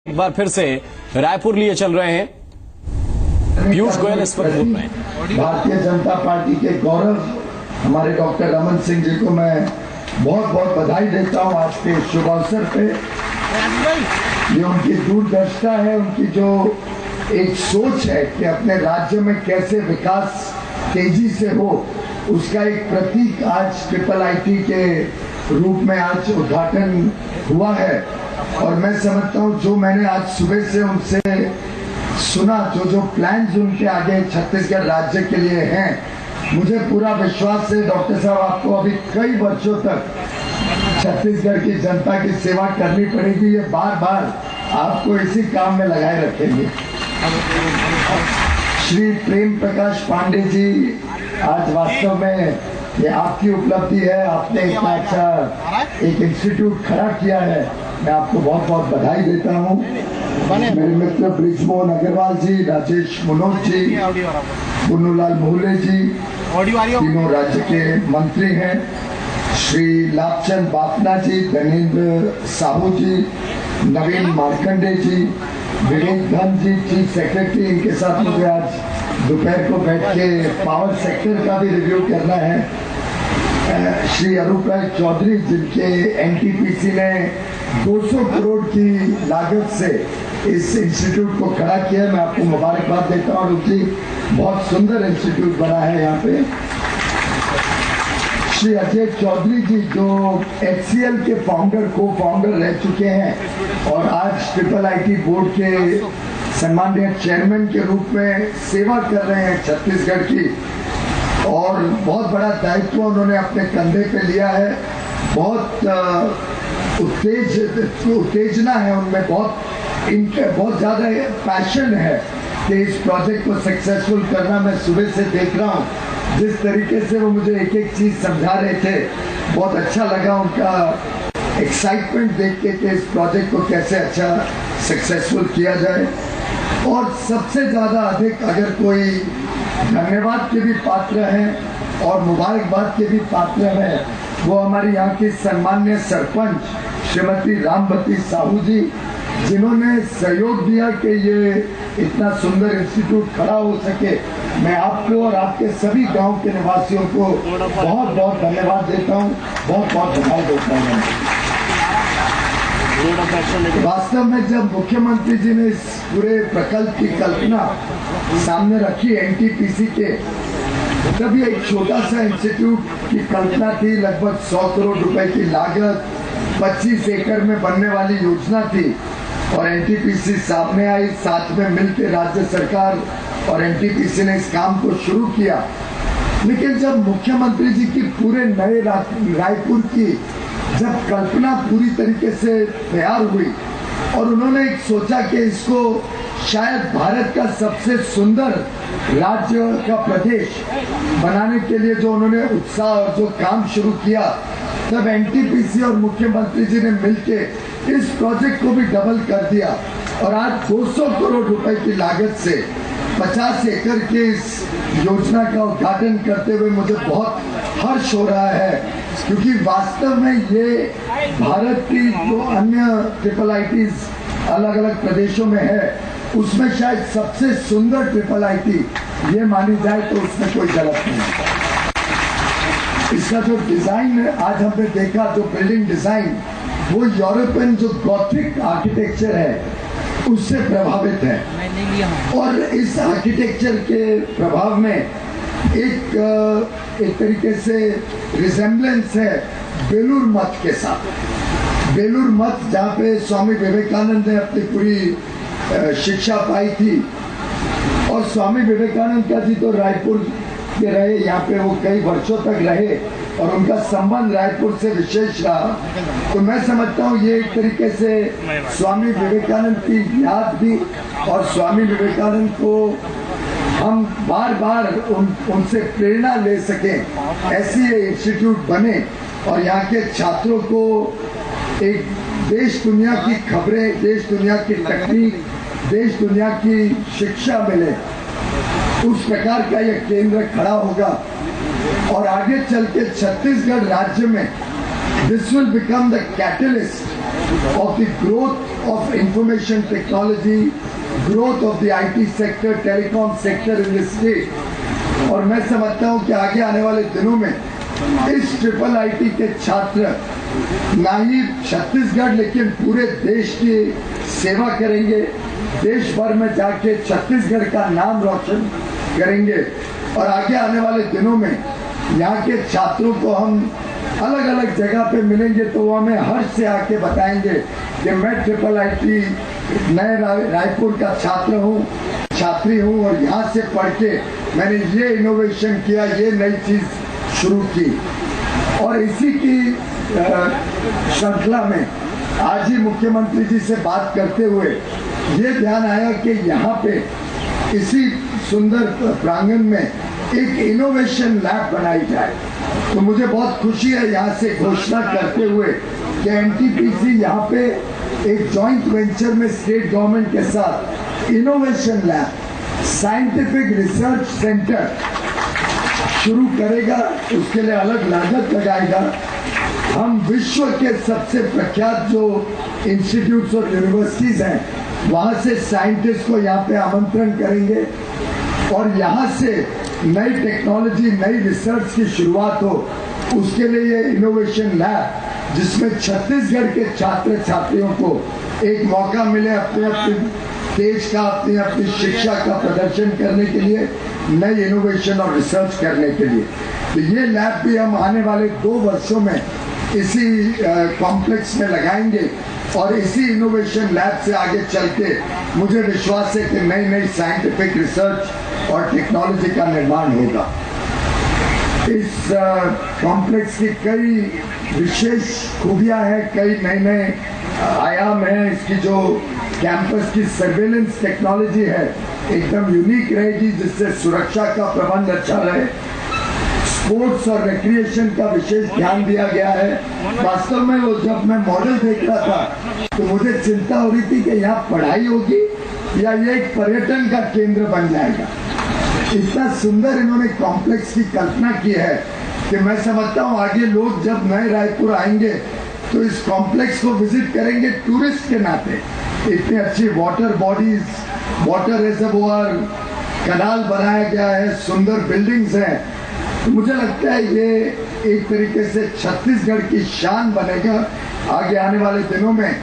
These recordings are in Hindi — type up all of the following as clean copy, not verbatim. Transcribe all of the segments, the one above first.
एक बार फिर से रायपुर लिए चल रहे हैं पीयूष गोयल इस वक्त बोल रहे हैं। भारतीय जनता पार्टी के गौरव हमारे डॉक्टर रमन सिंह जी को मैं बहुत बहुत बधाई देता हूं आज के शुभ अवसर पे। ये उनकी दूरदर्शिता है, उनकी जो एक सोच है कि अपने राज्य में कैसे विकास तेजी से हो, उसका एक प्रतीक आज IIIT के रूप में आज उद्घाटन हुआ है। और मैं समझता हूं जो मैंने आज सुबह से उनसे सुना, जो प्लान्स उनके आगे छत्तीसगढ़ राज्य के लिए हैं, मुझे पूरा विश्वास है डॉक्टर साहब आपको अभी कई वर्षों तक छत्तीसगढ़ की जनता की सेवा करनी पड़ेगी। ये बार बार आपको इसी काम में लगाए रखेंगे। श्री प्रेम प्रकाश पांडे जी, आज वास्तव में ये आपकी उपलब्धि है, आपने इतना अच्छा एक इंस्टीट्यूट खड़ा किया है, मैं आपको बहुत बहुत बधाई देता हूँ। मेरे मित्र ब्रिजमोहन अग्रवाल जी, राजेश मनोज जी, पुन्नूलाल मोहले जी, तीनों राज्य के मंत्री हैं, श्री लाभचंद बापना जी, धनेन्द्र साहू जी, नवीन मार्कंडे जी, विवेक धन जी, चीफ सेक्रेटरी, इनके साथ मुझे आज दोपहर को बैठ के पावर सेक्टर का भी रिव्यू करना है। श्री अरूप राय चौधरी, जिनके NTPC ने 200 करोड़ की लागत से इस इंस्टीट्यूट को खड़ा किया, मैं आपको मुबारकबाद देता हूँ। उनकी बहुत सुंदर इंस्टीट्यूट बना है यहाँ पे। श्री अजय चौधरी जी, जो HCL के को फाउंडर रह चुके हैं और आज IIIT बोर्ड के सम्माननीय चेयरमैन के रूप में सेवा कर रहे हैं छत्तीसगढ़ की, और बहुत बड़ा दायित्व उन्होंने अपने कंधे पे लिया है। बहुत उत्तेजना है उनमें, बहुत ज्यादा पैशन है कि इस प्रोजेक्ट को सक्सेसफुल करना। मैं सुबह से देख रहा हूँ जिस तरीके से वो मुझे एक एक चीज समझा रहे थे, बहुत अच्छा लगा उनका एक्साइटमेंट देख के कि इस प्रोजेक्ट को कैसे अच्छा सक्सेसफुल किया जाए। और सबसे ज्यादा अधिक अगर कोई धन्यवाद के भी पात्र हैं और मुबारकबाद के भी पात्र हैं, वो हमारी यहाँ की सम्मान्य सरपंच श्रीमती रामवती साहू जी, जिन्होंने सहयोग दिया कि ये इतना सुंदर इंस्टीट्यूट खड़ा हो सके। मैं आपको और आपके सभी गांव के निवासियों को बहुत बहुत धन्यवाद देता हूँ, बहुत बहुत बधाई देता हूँ। वास्तव में जब मुख्यमंत्री जी ने इस पूरे प्रकल्प की कल्पना सामने रखी NTPC के, तब ये एक छोटा सा इंस्टीट्यूट की कल्पना थी। लगभग 100 करोड़ रुपए की लागत, 25 एकड़ में बनने वाली योजना थी, और NTPC सामने आई, साथ में मिलकर राज्य सरकार और NTPC ने इस काम को शुरू किया। लेकिन जब मुख्यमंत्री जी की पूरे नए रायपुर की जब कल्पना पूरी तरीके से तैयार हुई और उन्होंने एक सोचा कि इसको शायद भारत का सबसे सुंदर राज्य का प्रदेश बनाने के लिए जो उन्होंने उत्साह और जो काम शुरू किया, तब NTPC और मुख्यमंत्री जी ने मिलकर इस प्रोजेक्ट को भी डबल कर दिया, और आज 200 करोड़ रुपए की लागत से 50 एकड़ की इस योजना का उद्घाटन करते हुए मुझे बहुत हर्ष हो रहा है, क्योंकि वास्तव में ये भारत की जो अन्य IIITs अलग अलग प्रदेशों में है, उसमें शायद सबसे सुंदर IIIT ये मानी जाए तो उसमें कोई गलत नहीं। इसका जो डिजाइन आज हमने देखा, जो बिल्डिंग डिजाइन, वो यूरोपियन जो गॉथिक आर्किटेक्चर है उससे प्रभावित है, और इस आर्किटेक्चर के प्रभाव में एक तरीके से रिजेम्बलेंस है बेलूर मठ के साथ। बेलूर मठ जहाँ पे स्वामी विवेकानंद ने अपनी पूरी शिक्षा पाई थी, और स्वामी विवेकानंद का जी तो रायपुर के रहे, यहाँ पे वो कई वर्षों तक रहे और उनका संबंध रायपुर से विशेष रहा। तो मैं समझता हूँ ये एक तरीके से स्वामी विवेकानंद की याद भी, और स्वामी विवेकानंद को हम बार बार उनसे प्रेरणा ले सकें, ऐसी इंस्टीट्यूट बने और यहाँ के छात्रों को एक देश दुनिया की खबरें, देश दुनिया की तकनीक, देश दुनिया की शिक्षा मिले, उस प्रकार का यह केंद्र खड़ा होगा। और आगे चल के छत्तीसगढ़ राज्य में this will become the catalyst of the growth of information technology, growth of the IT sector, telecom sector in the state. और मैं समझता हूँ कि आगे आने वाले दिनों में इस ट्रिपल आईटी के छात्र ना ही छत्तीसगढ़ लेकिन पूरे देश की सेवा करेंगे, देश भर में जाके छत्तीसगढ़ का नाम रोशन करेंगे। और आगे आने वाले दिनों में यहाँ के छात्रों को हम अलग अलग जगह पे मिलेंगे तो वो हमें हर्ष से आके बताएंगे कि मैं ट्रिपल आईटी नए रायपुर का छात्री हूँ और यहाँ से पढ़ के मैंने ये इनोवेशन किया, ये नई चीज शुरू की। और इसी की श्रृंखला में आज ही मुख्यमंत्री जी से बात करते हुए ये ध्यान आया कि यहाँ पे इसी सुंदर प्रांगण में एक इनोवेशन लैब बनाई जाए। तो मुझे बहुत खुशी है यहाँ से घोषणा करते हुए कि एनटीपीसी यहाँ पे एक जॉइंट वेंचर में स्टेट गवर्नमेंट के साथ innovation lab, scientific research centre शुरू करेगा। उसके लिए अलग लागत लगाएगा। हम विश्व के सबसे प्रख्यात जो इंस्टीट्यूट्स और यूनिवर्सिटीज हैं वहां से साइंटिस्ट को यहाँ पे आमंत्रण करेंगे और यहाँ से नई टेक्नोलॉजी, नई रिसर्च की शुरुआत हो। उसके लिए ये इनोवेशन लैब जिसमें छत्तीसगढ़ के छात्र छात्रियों को एक मौका मिले अपने देश का, अपनी शिक्षा का प्रदर्शन करने के लिए, नई इनोवेशन और रिसर्च करने के लिए। तो ये लैब भी हम आने वाले 2 वर्षों में इसी कॉम्प्लेक्स में लगाएंगे और इसी इनोवेशन लैब से आगे चल के मुझे विश्वास है कि नई नई साइंटिफिक रिसर्च और टेक्नोलॉजी का निर्माण होगा। इस कॉम्प्लेक्स की कई विशेष खूबियां हैं, कई नए नए आयाम हैं। इसकी जो कैंपस की सर्वेलेंस टेक्नोलॉजी है एकदम यूनिक रहेगी, जिससे सुरक्षा का प्रबंध अच्छा रहे। स्पोर्ट्स और रिक्रिएशन का विशेष ध्यान दिया गया है। वास्तव में वो जब मैं मॉडल देख रहा था तो मुझे चिंता हो रही थी कि यहाँ पढ़ाई होगी या ये एक पर्यटन का केंद्र बन जाएगा। इतना सुंदर इन्होंने कॉम्प्लेक्स की कल्पना की है कि मैं समझता हूँ आगे लोग जब नए रायपुर आएंगे तो इस कॉम्प्लेक्स को विजिट करेंगे टूरिस्ट के नाते। इतनी अच्छी वाटर बॉडीज, वाटर रिजर्वोयर, कनाल बनाया गया है, सुंदर बिल्डिंग्स हैं। तो मुझे लगता है ये एक तरीके से छत्तीसगढ़ की शान बनेगा आगे आने वाले दिनों में।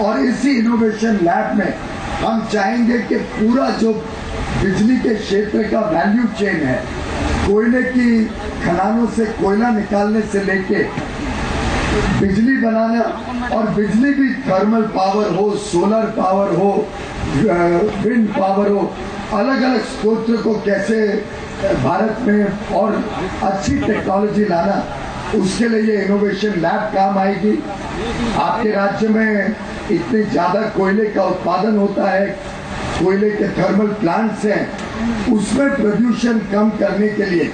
और इसी इनोवेशन लैब में हम चाहेंगे कि पूरा जो बिजली के क्षेत्र का वैल्यू चेन है, कोयले की खदानों से कोयला निकालने से लेके बिजली बनाना, और बिजली भी थर्मल पावर हो, सोलर पावर हो, विंड पावर हो, अलग अलग स्रोत को कैसे भारत में और अच्छी टेक्नोलॉजी लाना, उसके लिए ये इनोवेशन लैब काम आएगी। आपके राज्य में इतने ज्यादा कोयले का उत्पादन होता है, कोयले के थर्मल प्लांट्स हैं, उसमें प्रदूषण कम करने के लिए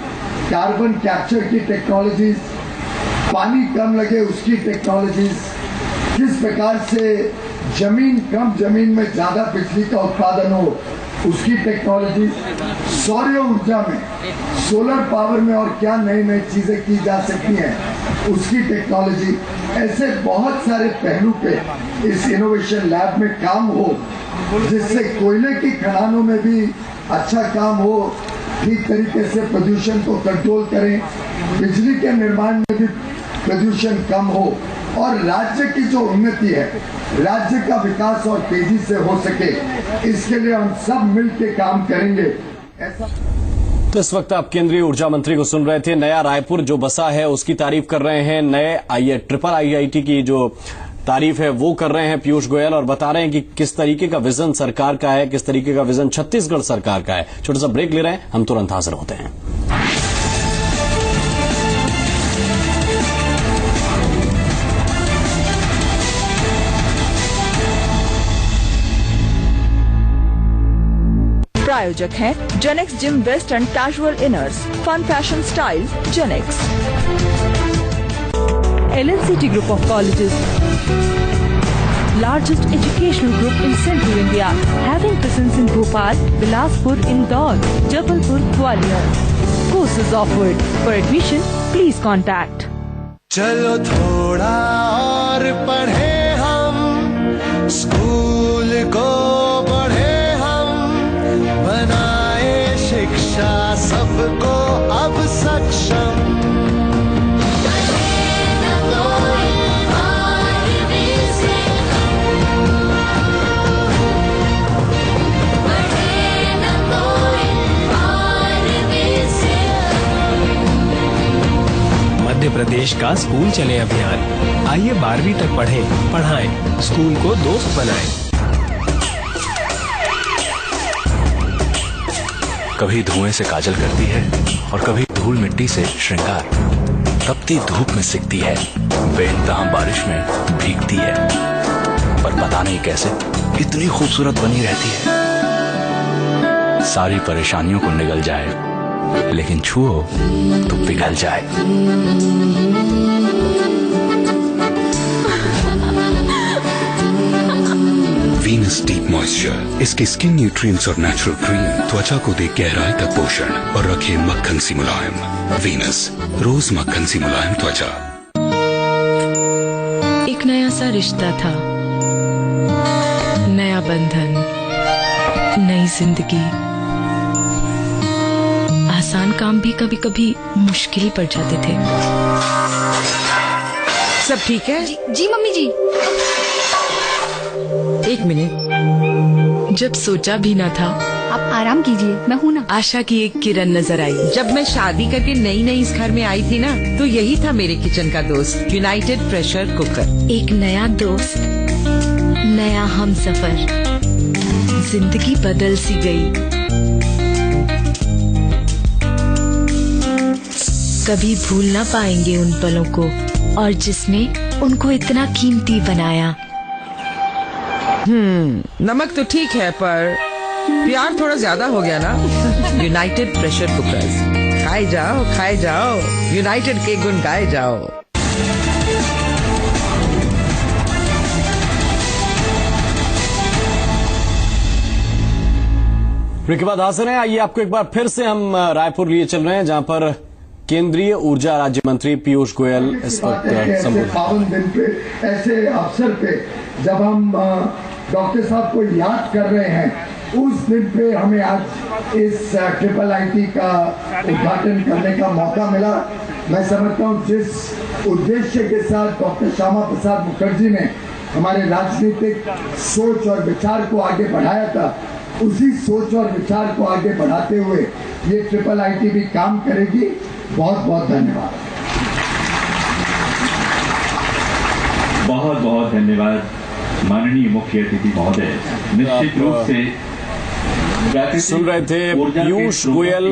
कार्बन कैप्चर की टेक्नोलॉजीज, पानी कम लगे उसकी टेक्नोलॉजीज, किस प्रकार से कम जमीन में ज्यादा बिजली का उत्पादन हो उसकी टेक्नोलॉजी, सौर ऊर्जा में, सोलर पावर में और क्या नई नई चीजें की जा सकती हैं उसकी टेक्नोलॉजी, ऐसे बहुत सारे पहलू पे इस इनोवेशन लैब में काम हो, जिससे कोयले की खदानों में भी अच्छा काम हो, ठीक तरीके से प्रदूषण को कंट्रोल करें, बिजली के निर्माण में भी प्रदूषण कम हो, और राज्य की जो उन्नति है, राज्य का विकास और तेजी से हो सके, इसके लिए हम सब मिलकर काम करेंगे। ऐसा तो इस वक्त आप केंद्रीय ऊर्जा मंत्री को सुन रहे थे। नया रायपुर जो बसा है उसकी तारीफ कर रहे हैं, नए ट्रिपल आईआईटी की जो तारीफ है वो कर रहे हैं पीयूष गोयल, और बता रहे हैं कि किस तरीके का विजन सरकार का है, किस तरीके का विजन छत्तीसगढ़ सरकार का है। छोटा सा ब्रेक ले रहे हैं, हम तुरंत हाजिर होते हैं। प्रायोजक हैं Genex gym west and casual inners, fun fashion style Genex. LNCT Group of Colleges, largest educational group in Central India, having presence in Bhopal, Bilaspur, Indore, Jabalpur, Gwalior. Courses offered. For admission, please contact. चलो थोड़ा और पढ़े हम स्कूल को बढ़े हम, बनाए शिक्षा सबको अब सक्षम। मध्य प्रदेश का स्कूल चले अभियान। आइए 12वीं तक पढ़ें, पढ़ाएं, स्कूल को दोस्त बनाएं। कभी धुएं से काजल करती है और कभी धूल मिट्टी से श्रृंगार। तपती धूप में सिकती है, बेइंतहा बारिश में भीगती है, पर पता नहीं कैसे इतनी खूबसूरत बनी रहती है। सारी परेशानियों को निगल जाए, लेकिन छुओ तो पिघल जाए। वीनस डीप मॉइस्चर, इसके स्किन न्यूट्रिएंट्स और नेचुरल क्रीम त्वचा को दे गहराई तक पोषण और रखे मक्खन सी मुलायम। वीनस, रोज मक्खन सी मुलायम त्वचा। एक नया सा रिश्ता था, नया बंधन, नई जिंदगी। आसान काम भी कभी कभी मुश्किल पड़ जाते थे। सब ठीक है? जी मम्मी जी। एक मिनट। जब सोचा भी ना था। आप आराम कीजिए, मैं हूँ ना। आशा की एक किरण नजर आई। जब मैं शादी करके नई नई इस घर में आई थी ना, तो यही था मेरे किचन का दोस्त, यूनाइटेड प्रेशर कुकर। एक नया दोस्त, नया हमसफर, जिंदगी बदल सी गई। कभी भूल ना पाएंगे उन पलों को, और जिसने उनको इतना कीमती बनाया। नमक तो ठीक है, पर प्यार थोड़ा ज्यादा हो गया ना। यूनाइटेड प्रेशर कुकर्स, खाए जाओ, यूनाइटेड के गुण गाए जाओ। ब्रेक के बाद हाजिर हैं। आइए आपको एक बार फिर से हम रायपुर लिए चल रहे हैं, जहां पर केंद्रीय ऊर्जा राज्य मंत्री पीयूष गोयल इस वक्त ऐसे पावन दिन पे, ऐसे अवसर पे जब हम डॉक्टर साहब को याद कर रहे हैं, उस दिन पे हमें आज इस ट्रिपल आईटी का उद्घाटन करने का मौका मिला। मैं समझता हूँ जिस उद्देश्य के साथ डॉक्टर श्यामा प्रसाद मुखर्जी ने हमारे राजनीतिक सोच और विचार को आगे बढ़ाया था, उसी सोच और विचार को आगे बढ़ाते हुए ये ट्रिपल आईटी भी काम करेगी। बहुत बहुत धन्यवाद। बहुत बहुत धन्यवाद माननीय मुख्य अतिथि महोदय। निश्चित रूप से सुन रहे थे पीयूष गोयल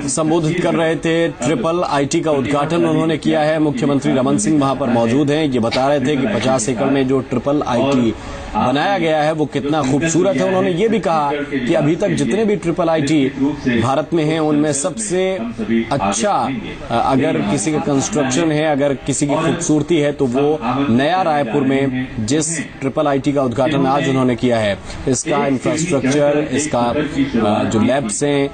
संबोधित कर रहे थे। ट्रिपल आईटी का उद्घाटन उन्होंने किया है। मुख्यमंत्री रमन सिंह वहां पर मौजूद हैं। ये बता रहे थे कि 50 एकड़ में जो ट्रिपल आईटी बनाया गया है वो कितना खूबसूरत है। उन्होंने ये भी कहा कि अभी तक जितने भी ट्रिपल आईटी भारत में हैं उनमें सबसे अच्छा अगर किसी का कंस्ट्रक्शन है, अगर किसी की खूबसूरती है, तो वो नया रायपुर में जिस ट्रिपल आईटी का उद्घाटन आज उन्होंने किया है, इसका इंफ्रास्ट्रक्चर, इसका जो लैब्स हैं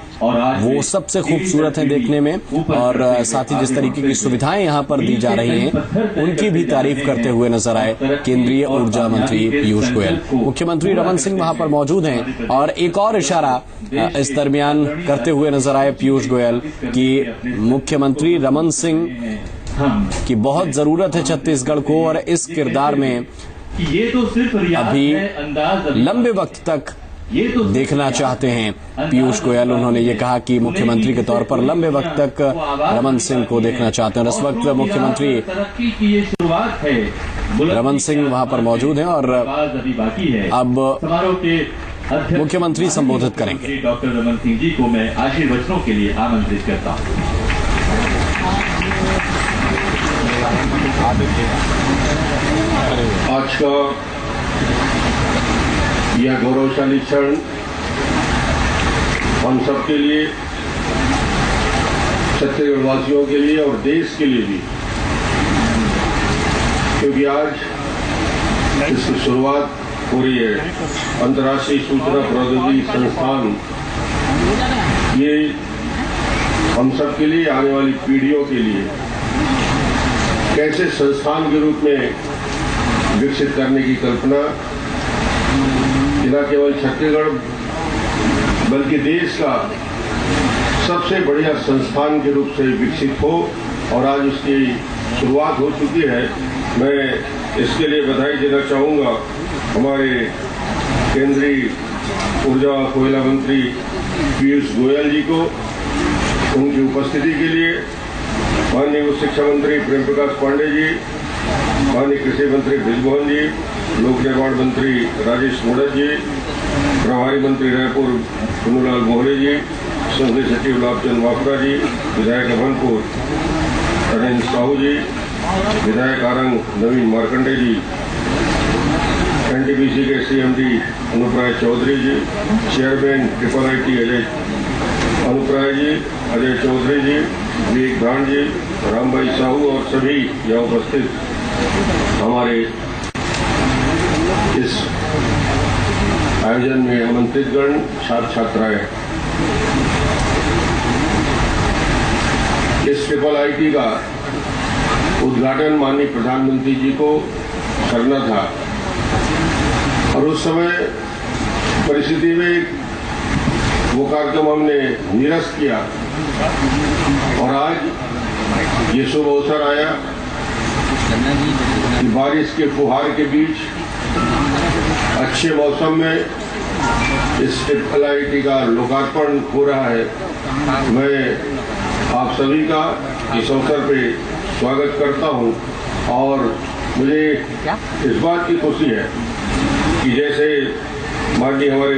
वो सबसे खूबसूरत हैं देखने में, और साथ ही जिस तरीके की सुविधाएं यहाँ पर दी जा रही हैं उनकी भी तारीफ करते हुए नजर आए केंद्रीय ऊर्जा मंत्री पीयूष गोयल। मुख्यमंत्री रमन सिंह वहां पर मौजूद हैं और एक और इशारा इस दरमियान करते हुए नजर आए पीयूष गोयल कि मुख्यमंत्री रमन सिंह की बहुत जरूरत है छत्तीसगढ़ को, और इस किरदार में ये तो सिर्फ अभी लंबे वक्त तक देखना चाहते हैं पीयूष गोयल। उन्होंने ये कहा कि मुख्यमंत्री के तौर पर लंबे वक्त तक रमन सिंह को देखना चाहते हैं। इस वक्त मुख्यमंत्री रमन सिंह वहां पर मौजूद हैं और अब मुख्यमंत्री संबोधित करेंगे। डॉक्टर रमन सिंह जी को मैं आशीर्वचनों के लिए आमंत्रित करता हूँ। आज का यह गौरवशाली क्षण हम सबके लिए, छत्तीसगढ़ वासियों के लिए और देश के लिए भी, क्योंकि आज इसकी शुरुआत हो रही है। अंतर्राष्ट्रीय सूचना प्रौद्योगिकी संस्थान ये हम सब के लिए, आने वाली पीढ़ियों के लिए कैसे संस्थान के रूप में विकसित करने की कल्पना न केवल छत्तीसगढ़ बल्कि देश का सबसे बढ़िया संस्थान के रूप से विकसित हो, और आज उसकी शुरुआत हो चुकी है। मैं इसके लिए बधाई देना चाहूँगा हमारे केंद्रीय ऊर्जा और कोयला मंत्री पीयूष गोयल जी को, उनकी उपस्थिति के लिए, माननीय उच्च शिक्षा मंत्री प्रेम प्रकाश पांडे जी, माननीय कृषि मंत्री बृजमोहन जी, लोक निर्माण मंत्री राजेश मूणत जी, प्रभारी मंत्री रायपुर पुन्नूलाल मोहरे जी, संसदीय सचिव लाभचंद वाफरा जी, विधायक अभनपुर नरेंद्र साहू जी, विधायक आरंग नवीन मार्कंडे जी, एनटीपीसी के सीएमडी अनुप्राय चौधरी जी, चेयरमैन IIIT अजय अनुप्राय जी, अजय चौधरी जी, विवेक भाण जी, रामभाई साहू और सभी यहाँ उपस्थित हमारे इस आयोजन में आमंत्रित गण, छात्र छात्राएं। इस IIIT का उद्घाटन माननीय प्रधानमंत्री जी को करना था, और उस समय परिस्थिति में वो कार्यक्रम हमने निरस्त किया, और आज ये शुभ अवसर आया कि बारिश के फुहार के बीच अच्छे मौसम में इस IIIT का लोकार्पण हो रहा है। मैं आप सभी का इस अवसर पे स्वागत करता हूं, और मुझे इस बात की खुशी है कि जैसे माननीय हमारे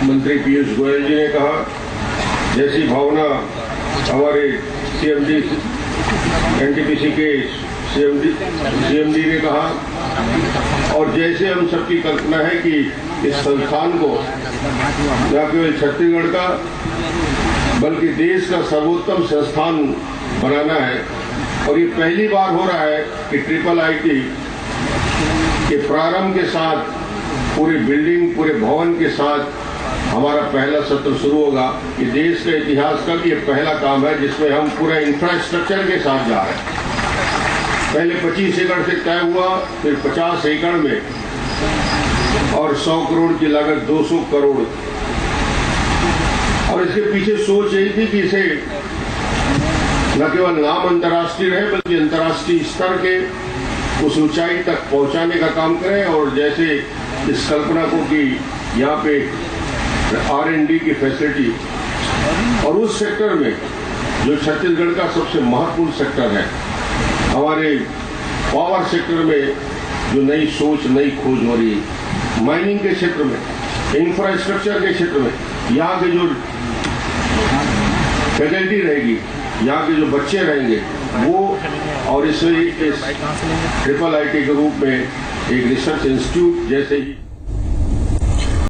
मंत्री पीयूष गोयल जी ने कहा, जैसी भावना हमारे सीएमडी एनटीपीसी के सीएमडी ने कहा, और जैसे हम सबकी कल्पना है कि इस संस्थान को न केवल छत्तीसगढ़ का बल्कि देश का सर्वोत्तम संस्थान बनाना है। और ये पहली बार हो रहा है कि IIIT के प्रारंभ के साथ, पूरी बिल्डिंग, पूरे भवन के साथ हमारा पहला सत्र शुरू होगा। ये देश के इतिहास का ये पहला काम है जिसमें हम पूरा इंफ्रास्ट्रक्चर के साथ जा रहे हैं। पहले 25 एकड़ से तय हुआ, फिर 50 एकड़ में, और 100 करोड़ की लागत 200 करोड़। और इसके पीछे सोच यही थी कि इसे न केवल नाम अंतर्राष्ट्रीय रहे बल्कि अंतर्राष्ट्रीय स्तर के उस ऊंचाई तक पहुंचाने का काम करें। और जैसे इस कल्पना को कि यहाँ पे R&D की फैसिलिटी, और उस सेक्टर में जो छत्तीसगढ़ का सबसे महत्वपूर्ण सेक्टर है, हमारे पावर सेक्टर में जो नई सोच, नई खोज हो रही है, माइनिंग के क्षेत्र में, इंफ्रास्ट्रक्चर के क्षेत्र में, यहाँ के जो फैकल्टी रहेगी, यहाँ के जो बच्चे रहेंगे वो, और इस IIIT के रूप में एक रिसर्च इंस्टीट्यूट जैसे ही